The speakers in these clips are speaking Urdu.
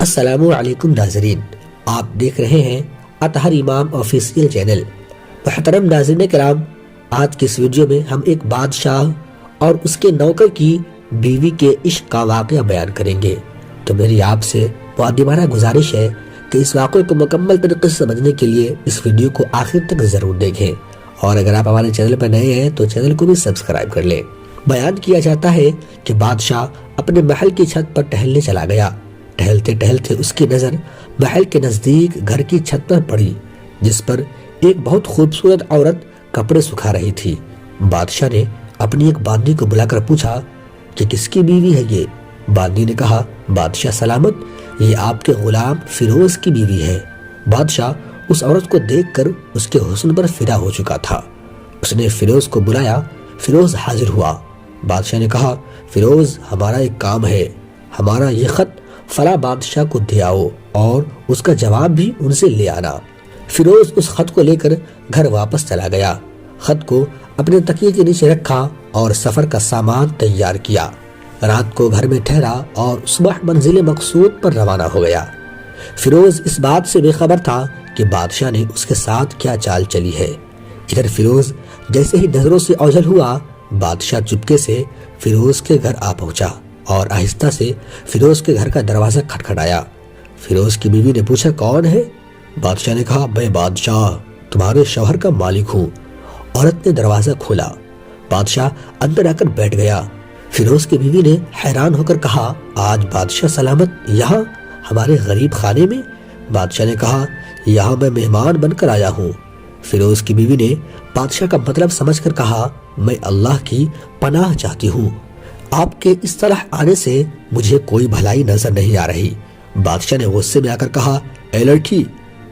السلام علیکم ناظرین، آپ دیکھ رہے ہیں اطہر امام آفیشیل چینل۔ محترم ناظرین کرام، آج کی اس ویڈیو میں ہم ایک بادشاہ اور اس کے نوکر کی بیوی کے عشق کا واقعہ بیان کریں گے۔ تو میری آپ سے مؤدبانہ گزارش ہے کہ اس واقعے کو مکمل طریقے سے سمجھنے کے لیے اس ویڈیو کو آخر تک ضرور دیکھیں، اور اگر آپ ہمارے چینل پر نئے ہیں تو چینل کو بھی سبسکرائب کر لیں۔ بیان کیا جاتا ہے کہ بادشاہ اپنے محل کی چھت پر ٹہلنے چلا گیا۔ ٹہلتے ٹہلتے اس کی نظر محل کے نزدیک گھر کی چھت پر پڑی، جس پر ایک بہت خوبصورت عورت کپڑے سکھا رہی تھی۔ بادشاہ نے اپنی ایک باندی کو بلا کر پوچھا کہ کس کی بیوی ہے یہ؟ باندی نے کہا، بادشاہ سلامت، یہ آپ کے غلام فیروز کی بیوی ہے۔ بادشاہ اس عورت کو دیکھ کر اس کے حسن پر فدا ہو چکا تھا۔ اس نے فیروز کو بلایا۔ فیروز حاضر ہوا۔ بادشاہ نے کہا، فیروز، ہمارا ایک کام ہے، ہمارا یہ خط فلاں بادشاہ کو دے آؤ اور اس کا جواب بھی ان سے لے آنا۔ فیروز اس خط کو لے کر گھر واپس چلا گیا، خط کو اپنے تکیے کے نیچے رکھا اور سفر کا سامان تیار کیا۔ رات کو گھر میں ٹھہرا اور صبح منزل مقصود پر روانہ ہو گیا۔ فیروز اس بات سے بے خبر تھا کہ بادشاہ نے اس کے ساتھ کیا چال چلی ہے۔ ادھر فیروز جیسے ہی نظروں سے اوجھل ہوا، بادشاہ چپکے سے فیروز کے گھر آ پہنچا اور آہستہ سے فیروز کے گھر کا دروازہ کھٹکھٹایا۔ فیروز کی بیوی نے پوچھا، کون ہے؟ بادشاہ نے کہا، میں بادشاہ تمہارے شوہر کا مالک ہوں۔ عورت نے دروازہ کھولا۔ بادشاہ اندر آ کر بیٹھ گیا۔ فیروز کی بیوی نے حیران ہو کر کہا، آج بادشاہ سلامت یہاں ہمارے غریب خانے میں؟ بادشاہ نے کہا، یہاں میں مہمان بن کر آیا ہوں۔ فیروز کی بیوی نے بادشاہ کا مطلب سمجھ کر کہا، میں اللہ کی پناہ چاہتی ہوں، آپ کے اس طرح آنے سے مجھے کوئی بھلائی نظر نہیں آ رہی۔ بادشاہ نے غصے میں آ کر کہا، اے لڑکی،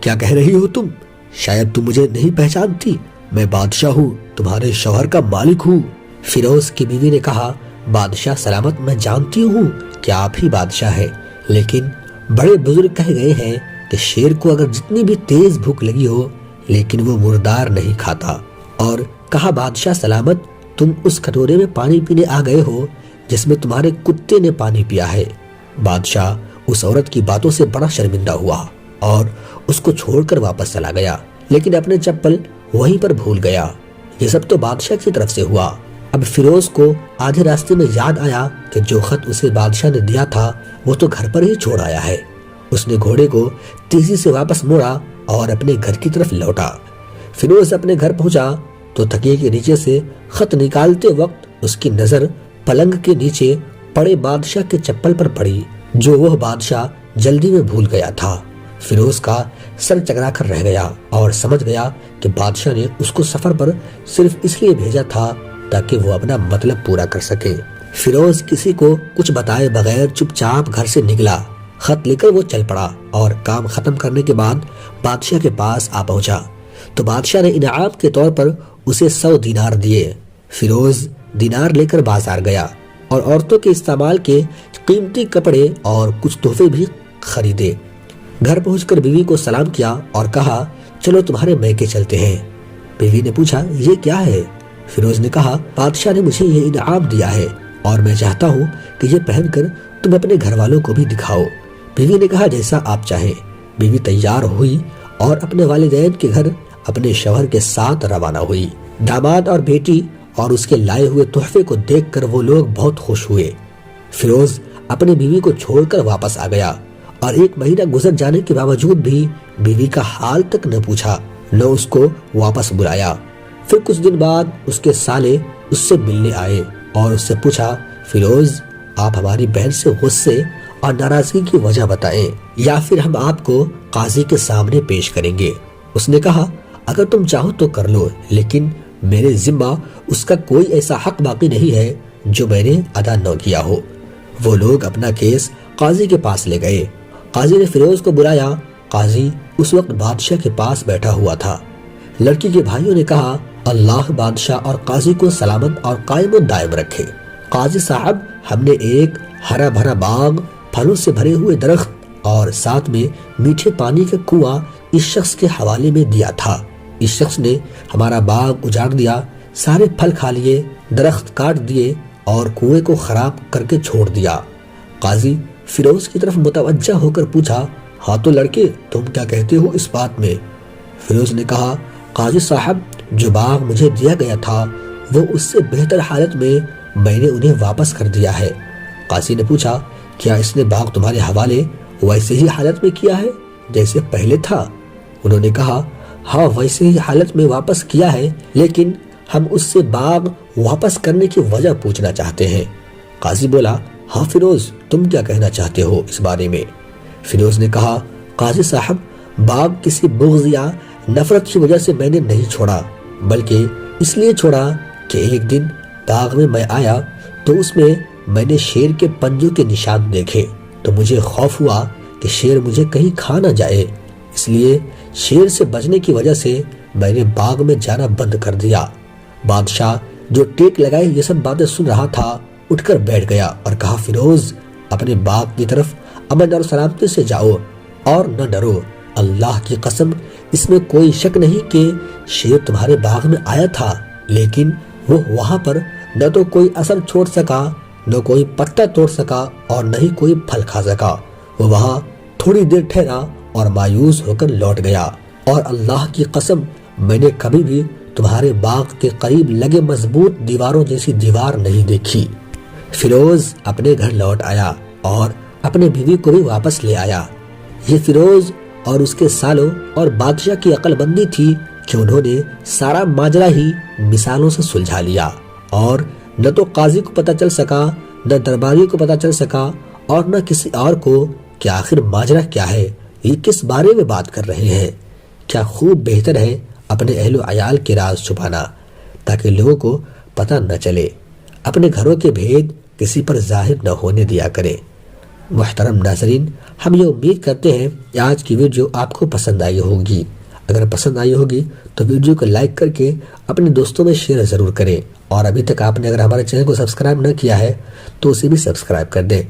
کیا کہہ رہی ہو تم؟ شاید تم مجھے نہیں پہچانتی، میں بادشاہ ہوں، تمہارے شوہر کا مالک ہوں۔ فیروز کی بیوی نے کہا، بادشاہ سلامت، میں جانتی ہوں کہ آپ ہی بادشاہ ہیں، لیکن بڑے بزرگ کہہ گئے ہیں کہ شیر کو اگر جتنی بھی تیز بھوک لگی ہو لیکن وہ مردار نہیں کھاتا۔ اور کہا، بادشاہ سلامت، تم اس کٹورے میں پانی پینے آ گئے ہو جس میں تمہارے کتے نے پانی پیا ہے۔ بادشاہ اس عورت کی باتوں سے بڑا شرمندہ ہوا اور اس کو چھوڑ کر واپس چلا گیا، لیکن اپنے چپل وہیں پر بھول گیا۔ یہ سب تو بادشاہ کی طرف سے ہوا۔ اب فیروز کو آدھے راستے میں یاد آیا کہ جو خط اسے بادشاہ نے دیا تھا وہ تو گھر پر ہی چھوڑ آیا ہے۔ اس نے گھوڑے کو تیزی سے واپس موڑا اور اپنے گھر کی طرف لوٹا۔ فیروز اپنے گھر پہنچا تو تکیے کے نیچے سے خط نکالتے وقت اس کی نظر پلنگ کے نیچے پڑے بادشاہ کے چپل پر پڑی، جو وہ بادشاہ جلدی میں بھول گیا تھا۔ فیروز کا سر چکرا کر رہ گیا اور سمجھ گیا کہ بادشاہ نے اس کو سفر پر صرف اس لیے بھیجا تھا تاکہ وہ اپنا مطلب پورا کر سکے۔ فیروز کسی کو کچھ بتائے بغیر چپ چاپ گھر سے نکلا، خط لے کر وہ چل پڑا اور کام ختم کرنے کے بعد بادشاہ کے پاس آ پہنچا تو بادشاہ نے انعام کے طور پر اسے 100 دینار دیے۔ فیروز دینار لے کر بازار گیا اور عورتوں کے استعمال کے قیمتی کپڑے اور کچھ تحفے بھی خریدے۔ گھر پہنچ کر بیوی کو سلام کیا اور کہا، چلو تمہارے میکے چلتے ہیں۔ بیوی نے پوچھا، یہ کیا ہے؟ فیروز نے کہا، بادشاہ نے مجھے یہ انعام دیا ہے اور میں چاہتا ہوں کہ یہ پہن کر تم اپنے گھر والوں کو بھی دکھاؤ۔ بیوی نے کہا، جیسا آپ چاہیں۔ بیوی تیار ہوئی اور اپنے والدین کے گھر اپنے شوہر کے ساتھ روانہ ہوئی۔ داماد اور بیٹی اور اس کے لائے ہوئے تحفے کو دیکھ کر وہ لوگ بہت خوش ہوئے۔ فیروز اپنی بیوی کو چھوڑ کر واپس آ گیا اور 1 مہینہ گزر جانے کے باوجود بھی بیوی کا حال تک نہ پوچھا، نہ اس کو واپس بلایا۔ پھر کچھ دن بعد اس کے سالے اس سے ملنے آئے اور اس سے پوچھا، فیروز، آپ ہماری بہن سے غصے اور ناراضگی کی وجہ بتائیں یا پھر ہم آپ کو قاضی کے سامنے پیش کریں گے۔ اس نے کہا، اگر تم چاہو تو کر لو، لیکن میرے ذمہ اس کا کوئی ایسا حق باقی نہیں ہے جو میں نے ادا نہ کیا ہو۔ وہ لوگ اپنا کیس قاضی کے پاس لے گئے۔ قاضی نے فیروز کو بلایا۔ قاضی اس وقت بادشاہ کے پاس بیٹھا ہوا تھا۔ لڑکی کے بھائیوں نے کہا، اللہ بادشاہ اور قاضی کو سلامت اور قائم و دائم رکھے۔ قاضی صاحب، ہم نے ایک ہرا بھرا باغ، پھلوں سے بھرے ہوئے درخت اور ساتھ میں میٹھے پانی کا کنواں اس شخص کے حوالے میں دیا تھا۔ اس شخص نے ہمارا باغ اجاڑ دیا، سارے پھل کھا لیے، درخت کاٹ دیے اور کنویں کو خراب کر کے چھوڑ دیا۔ قاضی، فیروز کی طرف متوجہ ہو کر پوچھا، ہاں تو لڑکے تم کیا کہتے ہو اس بات میں؟ فیروز نے کہا، قاضی صاحب جو باغ مجھے دیا گیا تھا وہ اس سے بہتر حالت میں نے انہیں واپس کر دیا ہے۔ قاضی نے پوچھا، کیا اس نے باغ تمہارے حوالے ویسے ہی حالت میں کیا ہے جیسے پہلے تھا؟ انہوں نے کہا، ہاں ویسے ہی حالت میں واپس کیا ہے، لیکن ہم اس سے باغ واپس کرنے کی وجہ پوچھنا چاہتے ہیں۔ قاضی بولا، ہاں فیروز تم کیا کہنا چاہتے ہو اس بارے میں؟ فیروز نے کہا، قاضی صاحب باغ کسی بغض یا نفرت کی وجہ سے میں نے نہیں چھوڑا، بلکہ اس لیے چھوڑا کہ ایک دن باغ میں آیا تو اس میں نے شیر کے پنجوں کے نشان دیکھے تو مجھے خوف ہوا کہ شیر مجھے کہیں کھا نہ جائے، اس لیے شیر سے بچنے کی وجہ سے میں نے باغ میں جانا بند کر دیا۔ بادشاہ جو ٹیک لگائے یہ سب باتیں سن رہا تھا اٹھ کر بیٹھ گیا اور کہا، فیروز اپنے باغ کی طرف امن اور سلامتی سے جاؤ اور نہ ڈرو، اللہ کی قسم اس میں کوئی شک نہیں کہ شیر تمہارے باغ میں آیا تھا، لیکن وہ وہاں پر نہ تو کوئی اثر چھوڑ سکا، نہ کوئی پتا توڑ سکا اور نہ ہی کوئی پھل کھا سکا۔ وہ وہاں تھوڑی دیر ٹھہرا اور مایوس ہو کر لوٹ گیا، اور اللہ کی قسم میں نے کبھی بھی تمہارے باغ کے قریب لگے مضبوط دیواروں جیسی دیوار نہیں دیکھی۔ فیروز اپنے گھر لوٹ آیا اور اپنے بیوی کو بھی واپس لے آیا۔ یہ فیروز اور اس کے سالوں اور بادشاہ کی عقل بندی تھی کہ انہوں نے سارا ماجرا ہی مثالوں سے سلجھا لیا، اور نہ تو قاضی کو پتہ چل سکا، نہ درباری کو پتہ چل سکا، اور نہ کسی اور کو کہ آخر ماجرا کیا ہے، یہ کس بارے میں بات کر رہے ہیں۔ کیا خوب بہتر ہے اپنے اہل و عیال کے راز چھپانا تاکہ لوگوں کو پتہ نہ چلے، اپنے گھروں کے بھید کسی پر ظاہر نہ ہونے دیا کرے۔ محترم ناظرین، ہم یہ امید کرتے ہیں کہ آج کی ویڈیو آپ کو پسند آئی ہوگی۔ اگر پسند آئی ہوگی تو ویڈیو کو لائک کر کے اپنے دوستوں میں شیئر ضرور کریں، اور ابھی تک آپ نے اگر ہمارے چینل کو سبسکرائب نہ کیا ہے تو اسے بھی سبسکرائب کر دیں۔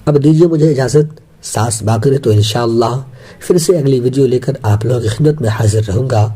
اب دیجیے مجھے اجازت، سانس باقی رہے تو انشاءاللہ پھر سے اگلی ویڈیو لے کر آپ لوگوں کی خدمت میں حاضر رہوں گا۔